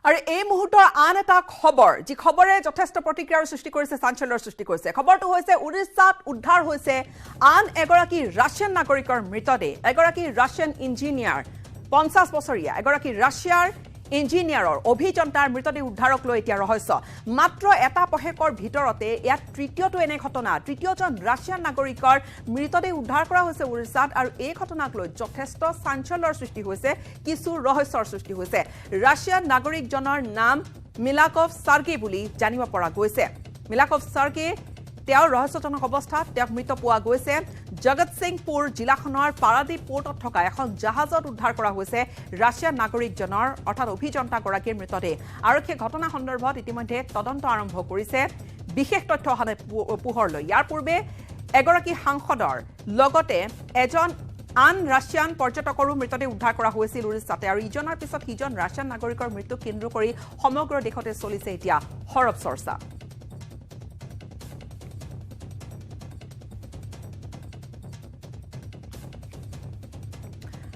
আৰু এই মুহূৰ্তৰ আন এটা খবৰ যি খবৰে যথেষ্ট প্ৰতিক্ৰিয়াৰ সৃষ্টি কৰিছে চাঞ্চল্যৰ সৃষ্টি কৰিছে খবৰটো হৈছে উৰিষ্যাত উদ্ধাৰ হৈছে আন এগৰাকী ৰাছিয়ান নাগৰিকৰ মৃতদেহ এগৰাকী ৰাছিয়ান ইঞ্জিনিয়াৰ 50 বছৰীয়া এগৰাকী ৰাছিয়াৰ ইঞ্জিনিয়াৰৰ অভিযন্তাৰ মৃতদেহ উদ্ধাৰক লৈ এতিয়া ৰহস্য মাত্ৰ এটা পহেকৰ ভিতৰতে ইয়াত তৃতীয়টো এনে ঘটনা তৃতীয়জন ৰাছিয়ান নাগৰিকৰ মৃতদেহ উদ্ধাৰ কৰা হৈছে উৰিষ্যাত আৰু এই ঘটনাক লৈ যথেষ্ট চাঞ্চল্যৰ সৃষ্টি হৈছে কিছু ৰহস্যৰ সৃষ্টি হৈছে ৰাছিয়ান নাগৰিকজনৰ নাম মিলাকভ সাৰ্গেই বুলি জানিব পৰা গৈছে মিলাকভ সাৰ্গেই তেওঁ ৰহস্যজনক অৱস্থাত তেওঁক মৃত পোৱা গৈছে জগতসিংপুৰ জিলাখনৰ পাৰাদীপ পোৰ্টত থকা এখন জাহাজত উদ্ধাৰ কৰা হৈছে ৰাছিয়ান নাগৰিকজনৰ অৰ্থাৎ অভিযন্তাগৰাকীৰ মৃতদেহ আৰক্ষীয়ে ঘটনা সন্দৰ্ভত ইতিমধ্যে তদন্ত আৰম্ভ কৰিছে বিশেষ তথ্য অহালে পোহৰলৈ ইয়াৰ পূৰ্বে এগৰাকী সাংসদৰ লগতে এজন আন ৰাছিয়ান পৰ্যটকৰো মৃতদেহ উদ্ধাৰ কৰা হৈছিল উৰিষ্যাতে আৰু ইজনৰ পিছত সিজন ৰাছিয়ান নাগৰিকৰ মৃত্যু কেন্দ্ৰ কৰি সমগ্ৰ দেশতে চলিছে এতিয়া হৰপ চৰ্চা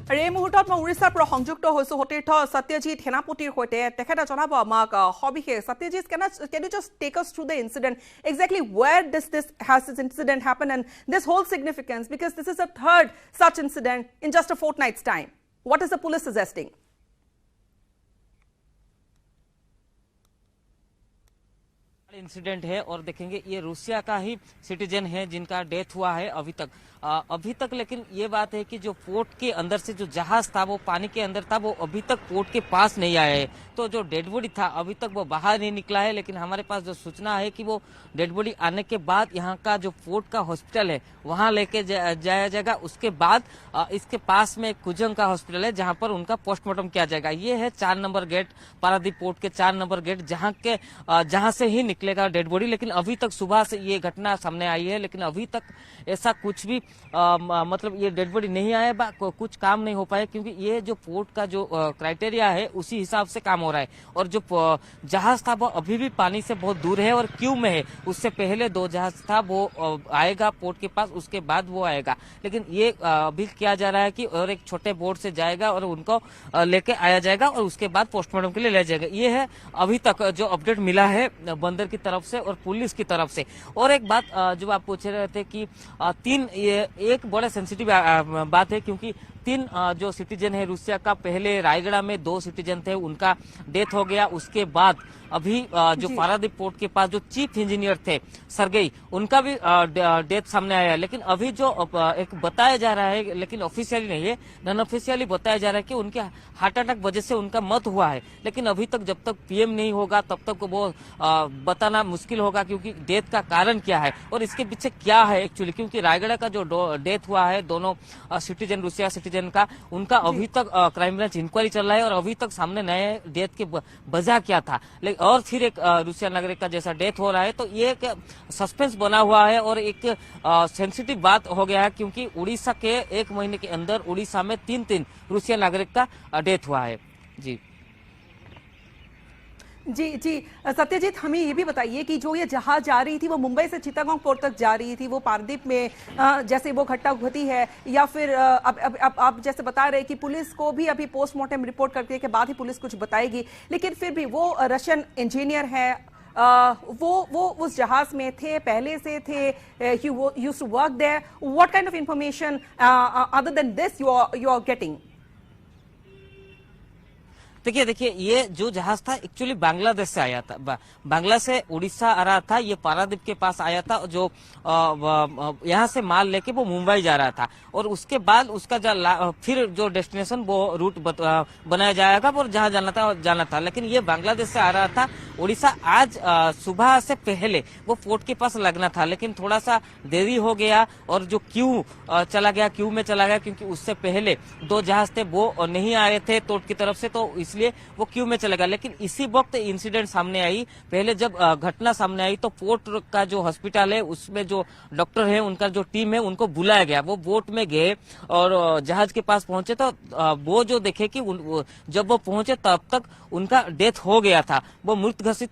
আৰু এই মুহূৰ্তত মই উৰিষ্যাৰ পৰা সংযুক্ত হৈছো সতীৰ্থ সত্যজিৎ সেনাপতিৰ সৈতে তেখেতে জনাব আমাক সবিশেষ Satyajit can you just take us through the incident exactly where this incident happened and this whole significance because this is a third such incident in just a fortnight's time what is the police suggesting incident है और देखेंगे ये Russia का ही citizen है जिनका death हुआ है अभी तक लेकिन ये बात है कि जो पोर्ट के अंदर से जो जहाज था वो पानी के अंदर था वो अभी तक पोर्ट के पास नहीं आया है तो जो डेड बॉडी था अभी तक वो बाहर नहीं निकला है लेकिन हमारे पास जो सूचना है कि वो डेड बॉडी आने के बाद यहाँ का जो पोर्ट का हॉस्पिटल है वहाँ लेके जाया जाएगा उसके बाद इसके पास में कुजंग का हॉस्पिटल है जहाँ पर उनका पोस्टमार्टम किया जाएगा ये है 4 नंबर गेट पारादीप पोर्ट के 4 नंबर गेट जहाँ से ही निकलेगा डेड बॉडी लेकिन अभी तक सुबह से ये घटना सामने आई है लेकिन अभी तक ऐसा कुछ भी मतलब ये डेड बॉडी नहीं आया कुछ काम नहीं हो पाया क्योंकि ये जो पोर्ट का जो क्राइटेरिया है उसी हिसाब से काम हो रहा है और जो जहाज था वो अभी भी पानी से बहुत दूर है और क्यू में है उससे पहले 2 जहाज था वो आएगा पोर्ट के पास उसके बाद वो आएगा लेकिन ये अभी किया जा रहा है कि और एक छोटे बोट से जाएगा और उनको लेके आया जाएगा और उसके बाद पोस्टमार्टम के लिए ले जाएगा ये है अभी तक जो अपडेट मिला है बंदर की तरफ से और पुलिस की तरफ से और एक बात जो आप पूछ रहे थे कि 3 ये एक बड़ा सेंसिटिव बात है क्योंकि 3 जो सिटीजन है रूसिया का पहले रायगढ़ में 2 सिटीजन थे उनका डेथ हो गया उसके बाद अभी जो पारादीप पोर्ट के पास जो चीफ इंजीनियर थे सर्गेई उनका भी डेथ सामने आया है लेकिन अभी जो एक बताया जा रहा है लेकिन ऑफिशियली नहीं है नॉन ऑफिशियली बताया जा रहा है कि उनके हार्ट अटैक वजह से उनका मौत हुआ है लेकिन अभी तक जब तक पीएम नहीं होगा तब तक वो बताना मुश्किल होगा क्योंकि डेथ का कारण क्या है और इसके पीछे क्या है एक्चुअली क्योंकि रायगढ़ का जो डेथ हुआ है दोनों सिटीजन रूसिया सिटीजन का उनका अभी तक क्राइम ब्रांच इंक्वायरी चल रहा है और अभी तक सामने नए डेथ के वजह क्या था और फिर एक रूसिया नागरिक का जैसा डेथ हो रहा है तो ये एक सस्पेंस बना हुआ है और एक सेंसिटिव बात हो गया है क्योंकि उड़ीसा के 1 महीने के अंदर उड़ीसा में 3 रूसिया नागरिक का डेथ हुआ है जी जी सत्यजीत हमें ये भी बताइए कि जो ये जहाज जा रही थी वो मुंबई से चिटागोंग पोर्ट तक जा रही थी वो पारादीप में जैसे वो घटना घटी है या फिर अब आप जैसे बता रहे कि पुलिस को भी अभी पोस्टमार्टम रिपोर्ट करने के बाद ही पुलिस कुछ बताएगी लेकिन फिर भी वो रशियन इंजीनियर है वो उस जहाज में थे पहले से थे used to work there what kind of information other than this you are getting देखिए ये जो जहाज था एक्चुअली बांग्लादेश से आया था बांग्ला से उड़ीसा आ रहा था ये पारादीप के पास आया था जो यहाँ से माल लेके वो मुंबई जा रहा था और उसके बाद उसका फिर जो डेस्टिनेशन वो रूट बनाया जाएगा और जहाँ जाना था लेकिन ये बांग्लादेश से आ रहा था उड़ीसा आज सुबह से पहले वो पोर्ट के पास लगना था लेकिन थोड़ा सा देरी हो गया और जो क्यू में चला गया क्योंकि उससे पहले 2 जहाज थे वो नहीं आए थे पोर्ट की तरफ से तो इसलिए वो क्यू में चलेगा लेकिन इसी वक्त इंसिडेंट सामने आई पहले जब घटना सामने आई तो पोर्ट का जो हॉस्पिटल है उसमें जो डॉक्टर है उनका जो टीम है उनको बुलाया गया वो बोट में गए और जहाज के पास पहुंचे तो वो जो देखे कि जब वो पहुंचे तब तक उनका डेथ हो गया था वो मृत घसीट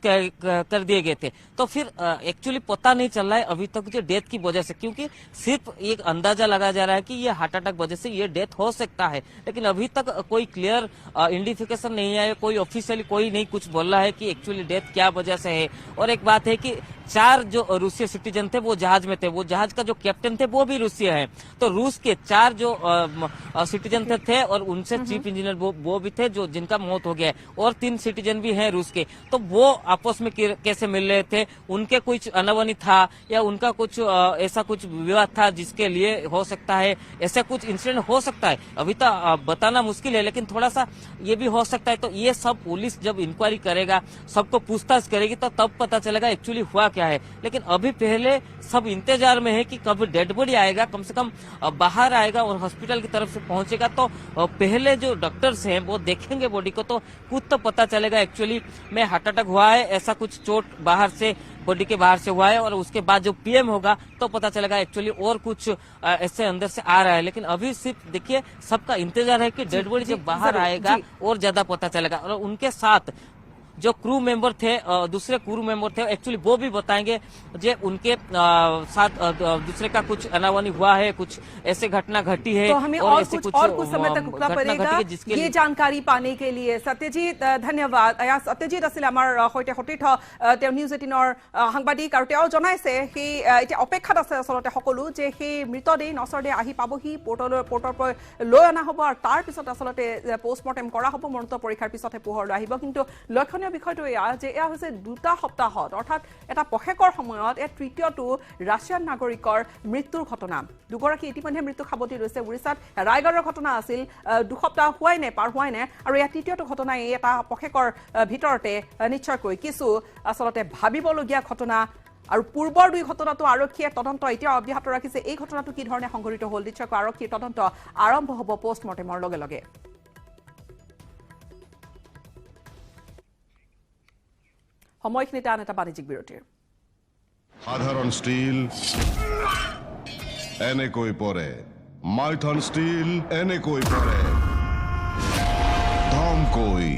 कर दिए गए थे। तो फिर एक्चुअली पता नहीं चल रहा है अभी तक जो डेथ की वजह से, क्योंकि सिर्फ एक अंदाजा लगाया जा रहा है कि ये हार्ट अटैक वजह से ये डेथ हो सकता है, लेकिन अभी तक कोई क्लियर आइडेंटिफिकेशन नहीं है, कोई ऑफिशियली कोई नहीं कुछ बोल रहा है कि एक्चुअली डेथ क्या वजह से है। और एक बात है कि 4 जो रूसी सिटीजन थे वो जहाज में थे, वो जहाज का जो कैप्टन थे वो भी रूसी है। तो रूस के 4 जो सिटीजन थे और उनसे चीफ इंजीनियर वो भी थे जो जिनका मौत हो गया है, और 3 सिटीजन भी हैं रूस के। तो वो आपस में कैसे मिल रहे थे, उनके कुछ अनबनी था या उनका कुछ ऐसा कुछ विवाद था जिसके लिए हो सकता है ऐसा कुछ इंसिडेंट हो सकता है। अभी तो बताना मुश्किल है, लेकिन थोड़ा सा ये भी हो सकता है। तो ये सब पुलिस जब इंक्वायरी करेगा, सबको पूछताछ करेगी, तो तब पता चलेगा एक्चुअली हुआ क्या है। लेकिन अभी पहले सब इंतजार में है कि कब डेड बॉडी आएगा, कम से कम बाहर आएगा और हॉस्पिटल की तरफ से पहुंचेगा, तो पहले जो डॉक्टर्स हैं वो देखेंगे बॉडी को, तो कुछ तो पता चलेगा एक्चुअली में हार्ट अटैक हुआ है, ऐसा कुछ चोट बाहर से बॉडी के बाहर से हुआ है, और उसके बाद जो पीएम होगा तो पता चलेगा एक्चुअली और कुछ ऐसे अंदर से आ रहा है। लेकिन अभी सिर्फ देखिए सबका इंतजार है कि डेड बॉडी जब बाहर आएगा और ज्यादा पता चलेगा। और उनके साथ जो क्रू मेंबर थे, दूसरे क्रू मेंबर थे, एक्चुअली वो भी बताएंगे जे उनके साथ दूसरे का कुछ अनावनी हुआ है, कुछ ऐसे घटना घटी है, तो हमें और कुछ समय तक रुकना पड़ेगा ये जानकारी पाने के लिए। सत्यजीत धन्यवाद। सत्यजीत आছিলে আমাৰ সৈতে সতীৰ্থ, তেওঁ নিউজ 18ৰ সাংবাদিক, আৰু তেওঁ জনাইছে সেই এতিয়া অপেক্ষাত আছে আচলতে সকলো যে সেই মৃতদেহ নচৰদে আহি পাবহি, পোৰ্টৰ পৰা লৈ অনা হ'ব আৰু তাৰ পিছত আচলতে পোষ্টমৰ্টেম কৰা হ'ব, মৰণোত্তৰ পৰীক্ষাৰ পিছতহে পোহৰলৈ আহিব। কিন্তু লক্ষণীয় বিষয়টো এয়া যে এয়া হৈছে 2টা সপ্তাহত, অৰ্থাৎ এটা পষেকৰ সময়ত এই তৃতীয়টো ৰাছিয়ান নাগৰিকৰ মৃত্যুৰ ঘটনা। দুগৰাকী ইতিমধ্যে মৃত্যু সাৱটি লৈছে। উৰিষ্যাত ৰায়গড়ৰ ঘটনা আছিল, 2 সপ্তাহ হোৱাই নাই, পাৰ হোৱাই নাই, আৰু এয়া তৃতীয়টো ঘটনা। এই এটা পষেকৰ ভিতৰতে নিশ্চয়কৈ কিছু আচলতে ভাবিবলগীয়া ঘটনা। আৰু পূৰ্বৰ 2 ঘটনাটো আৰক্ষীয়ে তদন্ত এতিয়া অব্যাহত ৰাখিছে। এই ঘটনাটো কি ধৰণে সংঘটিত হ'ল, নিশ্চয়কৈ আৰক্ষীৰ তদন্ত আৰম্ভ হ'ব পোষ্টমৰ্টেমৰ লগে লগে। সময়খিনিতে আন এটা বাণিজ্যিক বিৰতিৰ। সাধাৰণ স্টিল এনেকৈ পৰে, মাইথন স্টিল এনেকৈ পৰে, ধমকৈ।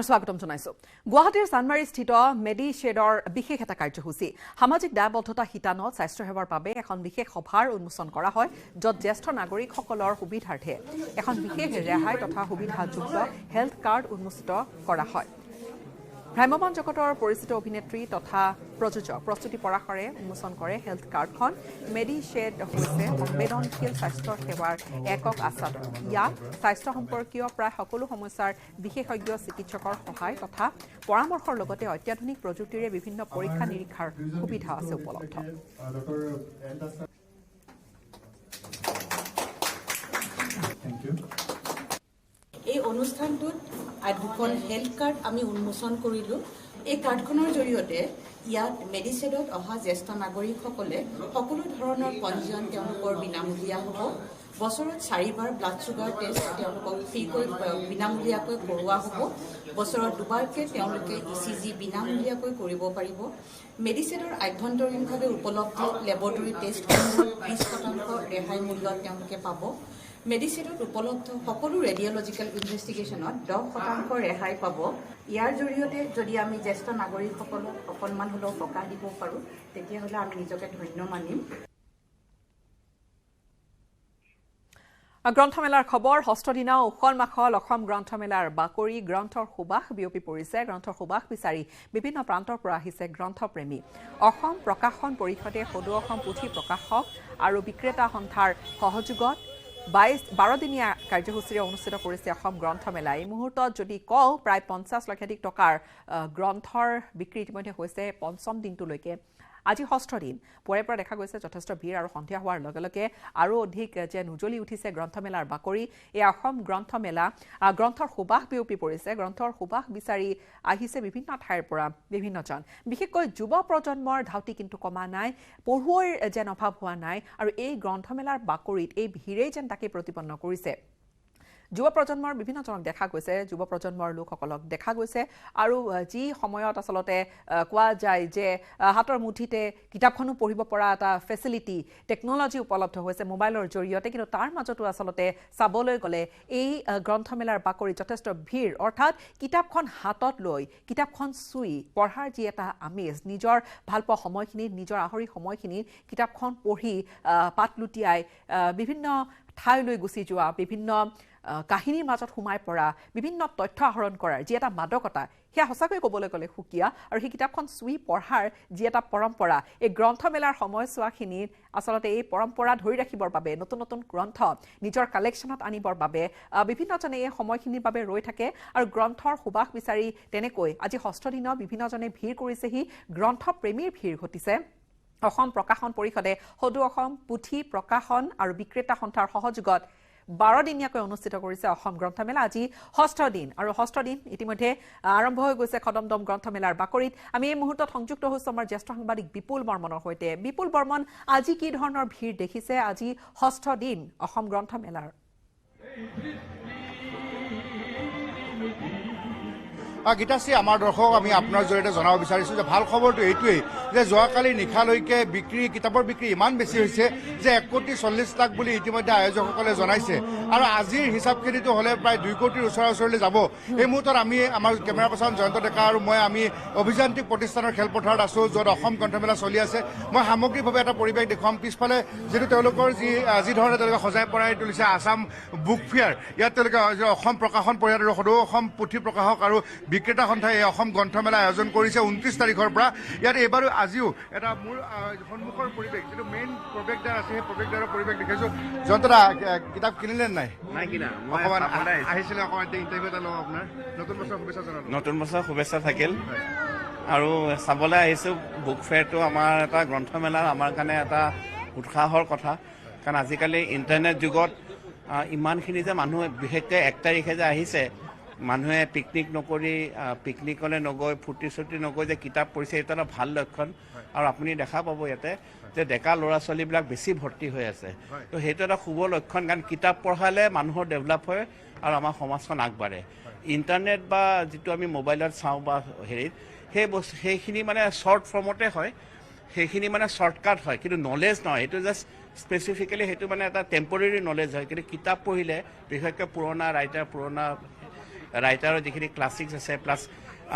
স্বাগতম জনাইছো গুৱাহাটীৰ চানমাৰীস্থিত মেডিশ্বেডৰ বিশেষ এটা কাৰ্যসূচী সামাজিক দায়বদ্ধতা শিতানত স্বাস্থ্য সেৱাৰ বাবে এখন বিশেষ সভাৰ উন্মোচন কৰা হয় য'ত জ্যেষ্ঠ নাগৰিকসকলৰ সুবিধাৰ্থে এখন বিশেষ ৰেহাই তথা সুবিধাযুক্ত হেল্থ কাৰ্ড উন্মোচিত কৰা হয় ভ্ৰাম্যমাণ জগতৰ পৰিচিত অভিনেত্ৰী তথা প্ৰযোজক প্ৰস্তুতি পৰাশৰে উন্মোচন কৰে হেল্থ কাৰ্ডখন মেডিশ্বেড হৈছে সংবেদনশীল স্বাস্থ্য সেৱাৰ একক আস্বাদন ইয়াত স্বাস্থ্য সম্পৰ্কীয় প্ৰায় সকলো সমস্যাৰ বিশেষজ্ঞ চিকিৎসকৰ সহায় তথা পৰামৰ্শৰ লগতে অত্যাধুনিক প্ৰযুক্তিৰে বিভিন্ন পৰীক্ষা নিৰীক্ষাৰ সুবিধা আছে উপলব্ধ এই অনুষ্ঠানটোত দুখন হেল্থ কাৰ্ড আমি উন্মোচন কৰিলোঁ এই কাৰ্ডখনৰ জৰিয়তে ইয়াত মেডিশ্বেডত অহা জ্যেষ্ঠ নাগৰিকসকলে সকলো ধৰণৰ পঞ্জীয়ন তেওঁলোকৰ বিনামূলীয়া হ'ব বছৰত 4বাৰ ব্লাড চুগাৰ টেষ্ট তেওঁলোকক ফ্ৰীকৈ বিনামূলীয়াকৈ কৰোৱা হ'ব বছৰত 2বাৰকৈ তেওঁলোকে ECG বিনামূলীয়াকৈ কৰিব পাৰিব মেডিশ্বেডৰ আভ্যন্তৰীণভাৱে উপলব্ধ লেবৰেটৰী টেষ্টসমূহত 20% ৰেহাই মূল্যত তেওঁলোকে পাব মেডিশ্বেডত উপলব্ধ সকলো ৰেডিঅ'লজিকেল ইনভেষ্টিগেশ্যনত 10% ৰেহাই পাব ইয়াৰ জৰিয়তে যদি আমি জ্যেষ্ঠ নাগৰিকসকলক অকণমান হ'লেও সকাহ দিব পাৰোঁ তেতিয়াহ'লে আমি নিজকে ধন্য মানিম গ্ৰন্থমেলাৰ খবৰ ষষ্ঠদিনা উখল মাখল অসম গ্ৰন্থমেলাৰ বাকৰি গ্ৰন্থৰ সুবাস বিয়পি পৰিছে গ্ৰন্থৰ সুবাস বিচাৰি বিভিন্ন প্ৰান্তৰ পৰা আহিছে গ্ৰন্থপ্ৰেমী অসম প্ৰকাশন পৰিষদে সদৌ অসম পুথি প্ৰকাশক আৰু বিক্ৰেতা সন্থাৰ সহযোগত 12দিনীয়া কাৰ্যসূচীৰে অনুষ্ঠিত কৰিছে অসম গ্ৰন্থমেলা এই মুহূৰ্তত যদি কওঁ প্ৰায় 50 লক্ষাধিক টকাৰ গ্ৰন্থৰ বিক্ৰী ইতিমধ্যে হৈছে পঞ্চম দিনটোলৈকে আজি ষষ্ঠ দিন পুৱাৰে পৰা দেখা গৈছে যথেষ্ট ভিৰ আৰু সন্ধিয়া হোৱাৰ লগে লগে আৰু অধিক যেন উজ্বলি উঠিছে গ্ৰন্থমেলাৰ বাকৰি এই অসম গ্ৰন্থমেলা গ্ৰন্থৰ সুবাস বিয়পি পৰিছে গ্ৰন্থৰ সুবাস বিচাৰি আহিছে বিভিন্ন ঠাইৰ পৰা বিভিন্নজন বিশেষকৈ যুৱ প্ৰজন্মৰ ধাউতি কিন্তু কমা নাই পঢ়ুৱৈৰ যেন অভাৱ হোৱা নাই আৰু এই গ্ৰন্থমেলাৰ বাকৰিত এই ভিৰেই যেন তাকে প্ৰতিপন্ন কৰিছে যুৱ প্ৰজন্মৰ বিভিন্নজনক দেখা গৈছে যুৱ প্ৰজন্মৰ লোকসকলক দেখা গৈছে আৰু যি সময়ত আসলতে কোৱা যায় যে হাতৰ মুঠিতে কিতাপখনো পঢ়িব পৰা এটা ফেচিলিটি টেকনলজি উপলব্ধ হৈছে মোবাইলৰ জৰিয়তে কিন্তু তাৰ মাজতো আসলতে চাবলৈ গ'লে এই গ্ৰন্থমেলাৰ বাকৰি যথেষ্ট ভিৰ অৰ্থাৎ কিতাপখন হাতত লৈ কিতাপখন চুই পঢ়াৰ যি এটা আমেজ নিজৰ ভালপোৱা সময়খিনি নিজৰ আহৰি সময়খিনি কিতাপখন পঢ়ি পাত লুটিয়াই বিভিন্ন ঠাইলৈ গুচি যোৱা বিভিন্ন কাহিনীৰ মাজত সোমাই পৰা বিভিন্ন তথ্য আহৰণ কৰাৰ যি এটা মাদকতা সেয়া সঁচাকৈ ক'বলৈ গ'লে সুকীয়া আৰু সেই কিতাপখন চুই পঢ়াৰ যি এটা পৰম্পৰা এই গ্ৰন্থমেলাৰ সময়ছোৱাখিনিত আচলতে এই পৰম্পৰা ধৰি ৰাখিবৰ বাবে নতুন নতুন গ্ৰন্থ নিজৰ কালেকশ্যনত আনিবৰ বাবে বিভিন্নজনে এই সময়খিনিৰ বাবে ৰৈ থাকে আৰু গ্ৰন্থৰ সুবাস বিচাৰি তেনেকৈ আজি ষষ্ঠ দিনত বিভিন্নজনে ভিৰ কৰিছেহি গ্ৰন্থপ্ৰেমীৰ ভিৰ ঘটিছে অসম প্ৰকাশন পৰিষদে সদৌ অসম পুথি প্ৰকাশন আৰু বিক্ৰেতা সন্থাৰ সহযোগত 12দিনীয়াকৈ অনুষ্ঠিত কৰিছে অসম গ্ৰন্থমেলা আজি ষষ্ঠ দিন আৰু ষষ্ঠ দিন ইতিমধ্যে আৰম্ভ হৈ গৈছে খদমদম গ্ৰন্থমেলাৰ বাকৰিত আমি এই মুহূৰ্তত সংযুক্ত হৈছো আমাৰ জ্যেষ্ঠ সাংবাদিক বিপুল বৰ্মনৰ সৈতে বিপুল বৰ্মন আজি কি ধৰণৰ ভিৰ দেখিছে আজি ষষ্ঠ দিন অসম গ্ৰন্থমেলাৰ গীতাশ্ৰী আমাৰ দৰ্শক আমি আপোনাৰ জৰিয়তে জনাব বিচাৰিছোঁ যে ভাল খবৰটো এইটোৱেই যে যোৱাকালি নিশালৈকে কিতাপৰ বিক্ৰী ইমান বেছি হৈছে যে 1,40,00,000 বুলি ইতিমধ্যে আয়োজকসকলে জনাইছে আৰু আজিৰ হিচাপখিনিটো হ'লে প্ৰায় 2 কোটিৰ ওচৰলৈ যাব এই মুহূৰ্তত আমি আমাৰ কেমেৰা পাৰ্চন জয়ন্ত ডেকা আৰু মই আমি অভিযান্ত্ৰিক প্ৰতিষ্ঠানৰ খেলপথাৰত আছোঁ য'ত অসম গ্ৰন্থমেলা চলি আছে মই সামগ্ৰিকভাৱে এটা পৰিৱেশ দেখুৱাম পিছফালে যিটো তেওঁলোকৰ যি ধৰণে তেওঁলোকে সজাই পৰাই তুলিছে আছাম বুক ফেয়াৰ ইয়াত তেওঁলোকে অসম প্ৰকাশন পৰিষদ আৰু সদৌ অসম পুথি প্ৰকাশক আৰু বিক্ৰেতা সন্থাই এই অসম গ্ৰন্থমেলা আয়োজন কৰিছে 29 তাৰিখৰ পৰা ইয়াত এইবাৰো আজিও এটা মোৰ সন্মুখৰ পৰিৱেশ যিটো মেইন প্ৰৱেশদ্বাৰ আছে সেই প্ৰৱেশদ্বাৰৰ পৰিৱেশ দেখিছোঁ জয়ন্তদা কিতাপ কিনিলে নাই কিনা অকণমান আহিছিলে অকণমান ইণ্টাৰভিউ এটা লওঁ আপোনাৰ নতুন বছৰ শুভেচ্ছা জনালোঁ নতুন বছৰ শুভেচ্ছা থাকিল আৰু চাবলৈ আহিছোঁ বুক ফেয়াৰটো আমাৰ এটা গ্ৰন্থমেলাৰ আমাৰ কাৰণে এটা উৎসাহৰ কথা কাৰণ আজিকালি ইণ্টাৰনেট যুগত ইমানখিনি যে মানুহে বিশেষকৈ 1 তাৰিখে যে আহিছে মানুহে পিকনিক নকৰি পিকনিকলৈ নগৈ ফূৰ্তি চূৰ্তি নগৈ যে কিতাপ পঢ়িছে এইটো এটা ভাল লক্ষণ আৰু আপুনি দেখা পাব ইয়াতে যে ডেকা ল'ৰা ছোৱালীবিলাক বেছি ভৰ্তি হৈ আছে তো সেইটো এটা শুভ লক্ষণ কাৰণ কিতাপ পঢ়ালে মানুহৰ ডেভেলপ হয় আৰু আমাৰ সমাজখন আগবাঢ়ে ইণ্টাৰনেট বা যিটো আমি মোবাইলত চাওঁ বা হেৰিত সেইখিনি মানে শ্বৰ্ট ফৰ্মতে হয় সেইখিনি মানে শ্বৰ্টকাট হয় কিন্তু নলেজ নহয় সেইটো জাষ্ট স্পেচিফিকেলি সেইটো মানে এটা টেম্পৰেৰী নলেজ হয় কিন্তু কিতাপ পঢ়িলে বিশেষকৈ পুৰণা ৰাইটাৰ পুৰণা ৰাইটাৰৰ যিখিনি ক্লাছিক্স আছে প্লাছ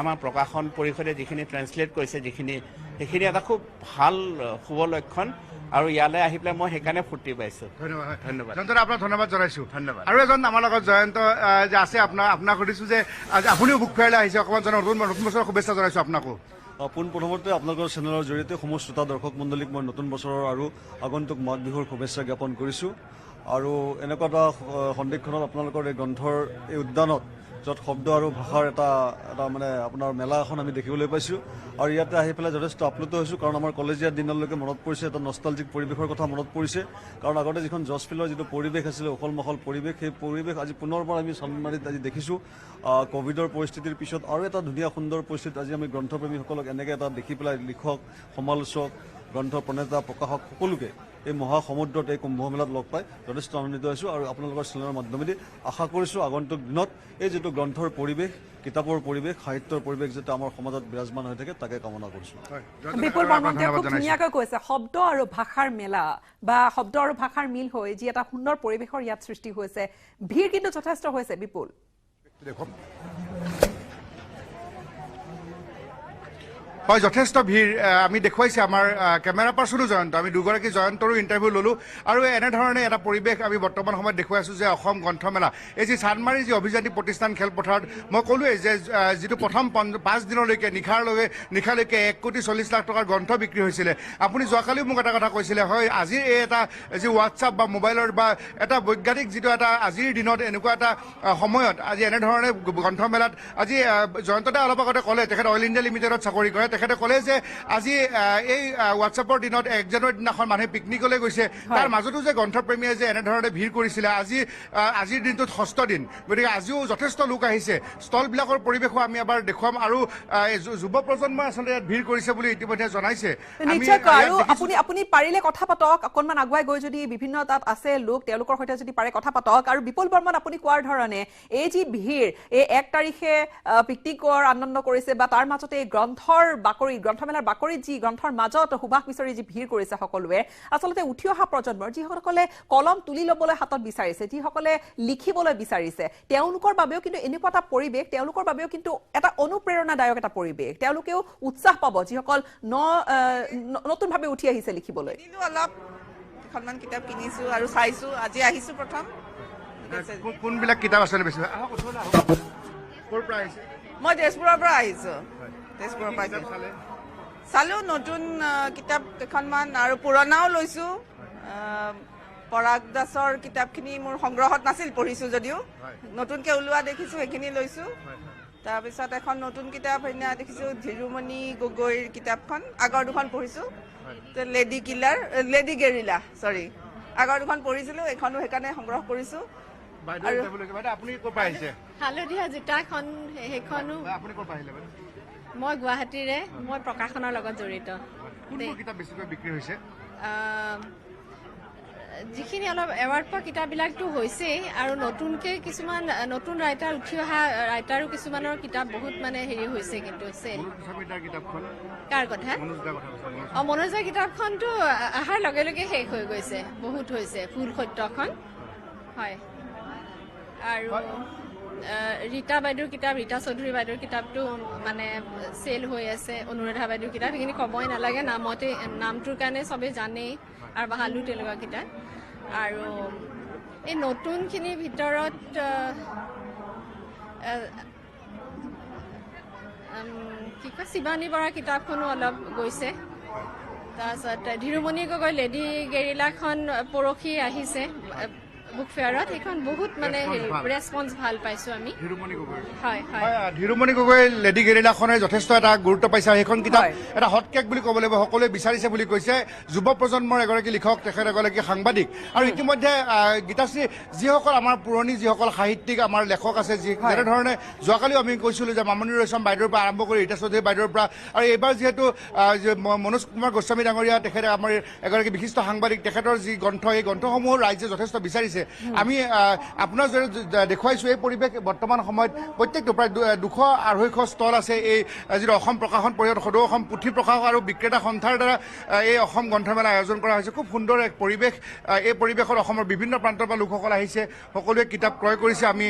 আমাৰ প্ৰকাশন পৰিষদে যিখিনি ট্ৰেন্সলেট কৰিছে যিখিনি সেইখিনি এটা খুব ভাল শুভ লক্ষণ আৰু ইয়ালৈ আহি পেলাই মই সেইকাৰণে ফূৰ্তি পাইছোঁ। ধন্যবাদ ধন্যবাদ। জয়ন্ত আপোনাক ধন্যবাদ জনাইছোঁ। ধন্যবাদ। আৰু এজন আমাৰ লগত জয়ন্ত যে আছে আপোনাক সুধিছোঁ যে আজি আপুনিও বুক ফেয়াৰলৈ আহিছে, অকণমান নতুন বছৰৰ শুভেচ্ছা জনাইছোঁ আপোনাকো। পোনপ্ৰথমতে আপোনালোকৰ চেনেলৰ জৰিয়তে সমূহ শ্ৰোতা দৰ্শক মণ্ডলীক মই নতুন বছৰৰ আৰু আগন্তুক মাঘ বিহুৰ শুভেচ্ছা জ্ঞাপন কৰিছোঁ। আৰু এনেকুৱা এটা সন্ধিক্ষণত আপোনালোকৰ এই গ্ৰন্থৰ এই উদ্যানত য'ত শব্দ আৰু ভাষাৰ এটা মানে আপোনাৰ মেলা এখন আমি দেখিবলৈ পাইছোঁ। আৰু ইয়াতে আহি পেলাই যথেষ্ট আপ্লুত হৈছোঁ, কাৰণ আমাৰ কলেজীয়া দিনলৈকে মনত পৰিছে, এটা নষ্টালজিক পৰিৱেশৰ কথা মনত পৰিছে। কাৰণ আগতে যিখন জজফিল্ডৰ যিটো পৰিৱেশ আছিলে, উখল মাখল পৰিৱেশ, সেই পৰিৱেশ আজি পুনৰবাৰ আমি চানমাৰীত আজি দেখিছোঁ। ক'ভিডৰ পৰিস্থিতিৰ পিছত আৰু এটা ধুনীয়া সুন্দৰ পৰিস্থিতিত আজি আমি গ্ৰন্থপ্ৰেমীসকলক এনেকৈ এটা দেখি পেলাই লিখক, সমালোচক, গ্ৰন্থ প্ৰণেতা, প্ৰকাশক সকলোকে এই মহাসমুদ্ৰত এই কুম্ভমেলাত লগ পাই যথেষ্ট আনন্দিত হৈছোঁ। আৰু আপোনালোকৰ চেনেলৰ মাধ্যমেদি আশা কৰিছোঁ আগন্তুক দিনত এই যিটো গ্ৰন্থৰ পৰিৱেশ, কিতাপৰ পৰিৱেশ, সাহিত্যৰ পৰিৱেশ যাতে আমাৰ সমাজত বিৰাজমান হৈ থাকে, তাকে কামনা কৰিছোঁ। বিপুল বৰ্মনে খুব ধুনীয়াকৈ কৈছে, শব্দ আৰু ভাষাৰ মেলা বা শব্দ আৰু ভাষাৰ মিল হৈ যি এটা সুন্দৰ পৰিৱেশৰ ইয়াত সৃষ্টি হৈছে। ভিৰ কিন্তু যথেষ্ট হৈছে বিপুল। হয়, যথেষ্ট ভিৰ আমি দেখুৱাইছে আমাৰ কেমেৰা পাৰ্চনো জয়ন্ত। আমি দুগৰাকী জয়ন্তৰো ইণ্টাৰভিউ ল'লোঁ আৰু এনেধৰণে এটা পৰিৱেশ আমি বৰ্তমান সময়ত দেখুৱাই আছোঁ যে অসম গ্ৰন্থমেলা, এই যি চানমাৰী যি অভিযান্ত্ৰিক প্ৰতিষ্ঠান খেলপথাৰত মই ক'লোৱেই যে যিটো প্ৰথম 5 দিনলৈকে নিশালৈকে 1,40,00,000 টকাৰ গ্ৰন্থ বিক্ৰী হৈছিলে। আপুনি যোৱাকালিও মোক এটা কথা কৈছিলে, হয় আজিৰ এই এটা যি হোৱাটছআপ বা মোবাইলৰ বা এটা বৈজ্ঞানিক যিটো এটা আজিৰ দিনত এনেকুৱা এটা সময়ত আজি এনেধৰণে গ্ৰন্থমেলাত আজি জয়ন্তদা অলপ আগতে ক'লে, তেখেত অইল ইণ্ডিয়া লিমিটেডত চাকৰি কৰে, তেখেতে ক'লে যে আজি এই হোৱাটছআপৰ দিনত 1 জানুৱাৰীৰ দিনাখন মানুহে পিকনিকলৈ গৈছে, তাৰ মাজতো যে গ্ৰন্থপ্ৰেমীয়ে যে এনেধৰণে ভিৰ কৰিছিলে। আজিৰ দিনটোত 6ষ্ঠ দিন, গতিকে আজিও যথেষ্ট লোক আহিছে। ষ্টলবিলাকৰ পৰিৱেশো আমি এবাৰ দেখুৱাম আৰু যুৱ প্ৰজন্মই আচলতে ইয়াত ভিৰ কৰিছে বুলি ইতিমধ্যে জনাইছে। নিশ্চয়কৈ। আৰু আপুনি পাৰিলে কথা পাতক, অকণমান আগুৱাই গৈ যদি বিভিন্ন তাত আছে লোক, তেওঁলোকৰ সৈতে যদি পাৰে কথা পাতক। আৰু বিপুল বৰ্মন, আপুনি কোৱাৰ ধৰণে এই যি ভিৰ, এই 1 তাৰিখে পিকনিকৰ আনন্দ কৰিছে বা তাৰ মাজতে এই গ্ৰন্থমেলাৰ বাকৰিত যি গ্ৰন্থৰ মাজত সুবাস বিচাৰি যি ভিৰ কৰিছে সকলোৱে, আচলতে উঠি অহা প্ৰজন্মৰ যিসকলে কলম তুলি ল'বলৈ হাতত বিচাৰিছে, যিসকলে লিখিবলৈ বিচাৰিছে, তেওঁলোকৰ বাবেও কিন্তু এনেকুৱা এটা পৰিৱেশ, তেওঁলোকৰ বাবেও কিন্তু এটা অনুপ্ৰেৰণাদায়ক এটা পৰিৱেশ। তেওঁলোকেও উৎসাহ পাব যিসকল নতুনভাৱে উঠি আহিছে লিখিবলৈ। অলপ কেইখনমান কিতাপ কিনিছো আৰু চাইছো, আজি আহিছো প্ৰথম। কোনবিলাক কিতাপ আছিলে বেছি? ক'ৰ পৰা আহিছে? মই তেজপুৰৰ পৰা আহিছো। তেজপুৰৰ পৰা চালো নতুন কিতাপ কেইখনমান আৰু পুৰণাও লৈছো। পৰাগ দাসৰ কিতাপখিনি মোৰ সংগ্ৰহত নাছিল, পঢ়িছো যদিও নতুনকে ওলোৱা দেখিছো, সেইখিনি লৈছো। তাৰপিছত এখন নতুন কিতাপ সেইদিনা দেখিছো, ধীৰুমণি গগৈৰ কিতাপখন, আগৰ দুখন পঢ়িছো, লেডি গেৰিলা, আগৰ দুখন পঢ়িছিলো, এইখনো সেইকাৰণে সংগ্ৰহ কৰিছো। আপুনি ক'ৰ পৰা আহিছে? হালধীয়া জোতাখন, সেইখনো। আপুনি ক'ৰ পৰা আহিলে? মই গুৱাহাটীৰে, মই প্ৰকাশনৰ লগত জড়িত। কিতাপ বেছিকৈ বিক্ৰী হৈছে? যিখিনি অলপ এৱাৰ্ড পোৱা কিতাপবিলাকতো হৈছেই, আৰু নতুনকৈ কিছুমান নতুন ৰাইটাৰ উঠি অহা ৰাইটাৰো কিছুমানৰ কিতাপ বহুত মানে হেৰি হৈছে কিন্তু চেল। কাৰ কথা? মনোজ দাৰ কিতাপখনতো অহাৰ লগে লগে শেষ হৈ গৈছে, বহুত হৈছে। ফুল সত্যখন, হয়। আৰু ৰীতা বাইদেউৰ কিতাপ, ৰীতা চৌধুৰী বাইদেউৰ কিতাপটো মানে চেল হৈ আছে। অনুৰাধা বাইদেউৰ কিতাপ, সেইখিনি ক'বই নালাগে, নামটোৰ কাৰণে চবেই জানেই আৰু ভালো তেনেকুৱা কিতাপ। আৰু এই নতুনখিনিৰ ভিতৰত কি কয়, শিৱানী বৰাৰ কিতাপখনো অলপ গৈছে। তাৰপিছত ধীৰুমণি গগৈ লেডি গেৰিলাখন পৰহি আহিছে বুক ফেয়াৰত, সেইখন বহুত মানে ৰেছপন্স ভাল পাইছো আমি। ধীৰুমণি গগৈ লেডি গেৰিলাখনে যথেষ্ট এটা গুৰুত্ব পাইছে। সেইখন কিতাপ এটা হটকেক বুলি ক'ব লাগিব, সকলোৱে বিচাৰিছে বুলি কৈছে। যুৱ প্ৰজন্মৰ এগৰাকী লিখক, তেখেত এগৰাকী সাংবাদিক। আৰু ইতিমধ্যে গীতাশ্ৰী, যিসকল আমাৰ পুৰণি যিসকল সাহিত্যিক আমাৰ লেখক আছে, যেনেধৰণে যোৱাকালিও আমি কৈছিলোঁ যে মামণি ৰয়ছম বাইদেউৰ পৰা আৰম্ভ কৰি ৰীতা চৌধুৰী বাইদেউৰ পৰা, আৰু এইবাৰ যিহেতু মনোজ কুমাৰ গোস্বামী ডাঙৰীয়া, তেখেতে আমাৰ এগৰাকী বিশিষ্ট সাংবাদিক, তেখেতৰ যি গ্ৰন্থ, এই গ্ৰন্থসমূহ ৰাইজে যথেষ্ট বিচাৰিছে। আমি আপোনাৰ জৰিয়তে দেখুৱাইছোঁ এই পৰিৱেশ বৰ্তমান সময়ত প্ৰত্যেকটো প্ৰায় 200-250 ষ্টল আছে এই যিটো অসম প্ৰকাশন পৰিষদ সদৌ অসম পুথি প্ৰকাশক আৰু বিক্ৰেতা সন্থাৰ দ্বাৰা এই অসম গ্ৰন্থমেলা আয়োজন কৰা হৈছে খুব সুন্দৰ এক পৰিৱেশ এই পৰিৱেশত অসমৰ বিভিন্ন প্ৰান্তৰ পৰা লোকসকল আহিছে সকলোৱে কিতাপ ক্ৰয় কৰিছে আমি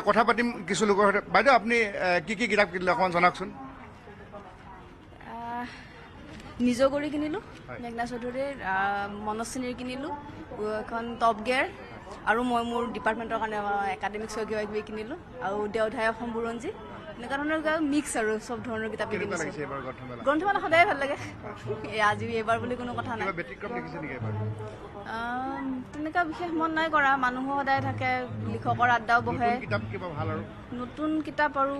কথা পাতিম কিছু লোকৰ সৈতে বাইদেউ আপুনি কি কি কিতাপ কিনিলে অকণমান জনাওকচোন নিজগৰি কিনিলোঁ মেঘনা চৌধুৰীৰ মনস্বিনীৰ কিনিলোঁ এখন টপ গিয়াৰ আৰু মই মোৰ ডিপাৰ্টমেণ্টৰ কাৰণে একাডেমিক্সৰ কিবা কিবি কিনিলোঁ আৰু দেওধাই অসম বুৰঞ্জী এনেকুৱা ধৰণৰ মিক্স আৰু চব ধৰণৰ কিতাপ কিনিছোঁ গ্ৰন্থমেলা সদায় ভাল লাগে আজি এইবাৰ বুলি কোনো কথা নাই তেনেকুৱা বিশেষ মন নাই কৰা মানুহ সদায় থাকে লিখকৰ আড্ডাও বহে নতুন কিতাপ আৰু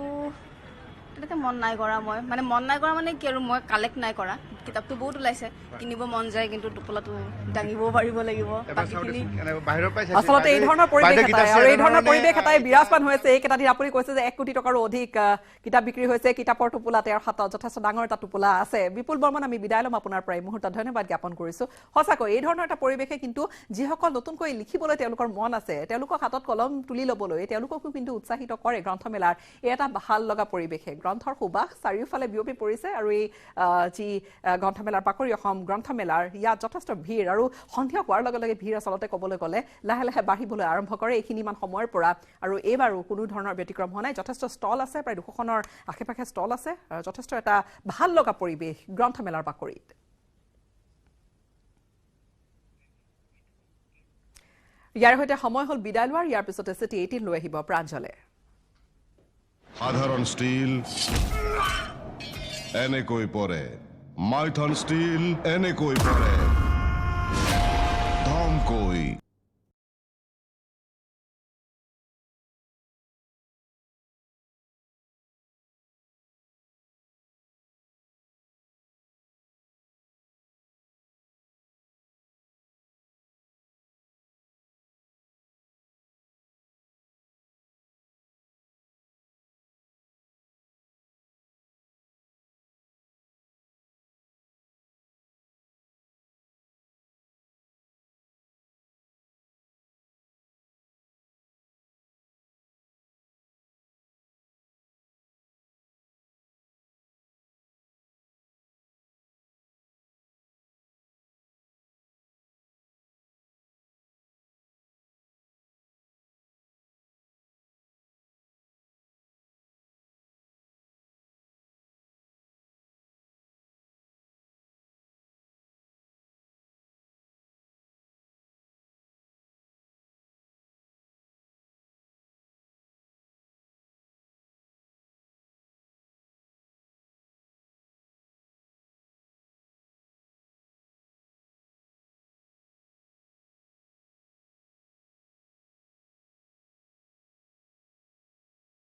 তেনেকৈ মন নাই কৰা মই মানে মন নাই কৰা মানে কি আৰু মই কালেক্ট নাই কৰা কিতাপটো বহুত ওলাইছে কিনিব মন যায় কিন্তু টোপোলাটো দাঙিবও পাৰিব লাগিব আচলতে এই ধৰণৰ পৰিৱেশ এটাই বিৰাজমান হৈ আছে এইকেইটা দিন আপুনি কৈছে যে 1 কোটি টকাৰো অধিক কিতাপ বিক্ৰী হৈছে কিতাপৰ টোপোলা তেওঁৰ হাতত যথেষ্ট ডাঙৰ এটা টোপোলা আছে বিপুল বৰ্মন আমি বিদায় ল'ম আপোনাৰ পৰা এই মুহূৰ্তত ধন্যবাদ জ্ঞাপন কৰিছোঁ সঁচাকৈ এই ধৰণৰ এটা পৰিৱেশে কিন্তু যিসকল নতুনকৈ লিখিবলৈ তেওঁলোকৰ মন আছে তেওঁলোকক হাতত কলম তুলি ল'বলৈ তেওঁলোককো কিন্তু উৎসাহিত কৰে গ্ৰন্থমেলাৰ এই এটা ভাল লগা পৰিৱেশে গ্ৰন্থৰ সুবাস চাৰিওফালে বিয়পি পৰিছে আৰু এই যি গ্ৰন্থমেলাৰ পাকৰি অসম গ্ৰন্থমেলাৰ ইয়াত যথেষ্ট ভিৰ আৰু সন্ধিয়া হোৱাৰ লগে লগে ভিৰ আচলতে ক'বলৈ গ'লে লাহে লাহে বাঢ়িবলৈ আৰম্ভ কৰে এইখিনিমান সময়ৰ পৰা আৰু এইবাৰো কোনো ধৰণৰ ব্যতিক্ৰম হোৱা নাই যথেষ্ট ষ্টল আছে প্ৰায় 200খনৰ আশে পাশে ষ্টল আছে যথেষ্ট এটা ভাল লগা পৰিৱেশ গ্ৰন্থমেলাৰ পাকৰিত ইয়াৰ সৈতে সময় হ'ল বিদায় লোৱাৰ ইয়াৰ পিছতে চিটি 18 লৈ আহিব প্ৰাঞ্জলে সাধাৰণ স্টিল এনেকৈ পৰে মাইথন স্টিল এনেকৈ পৰে ধমকৈ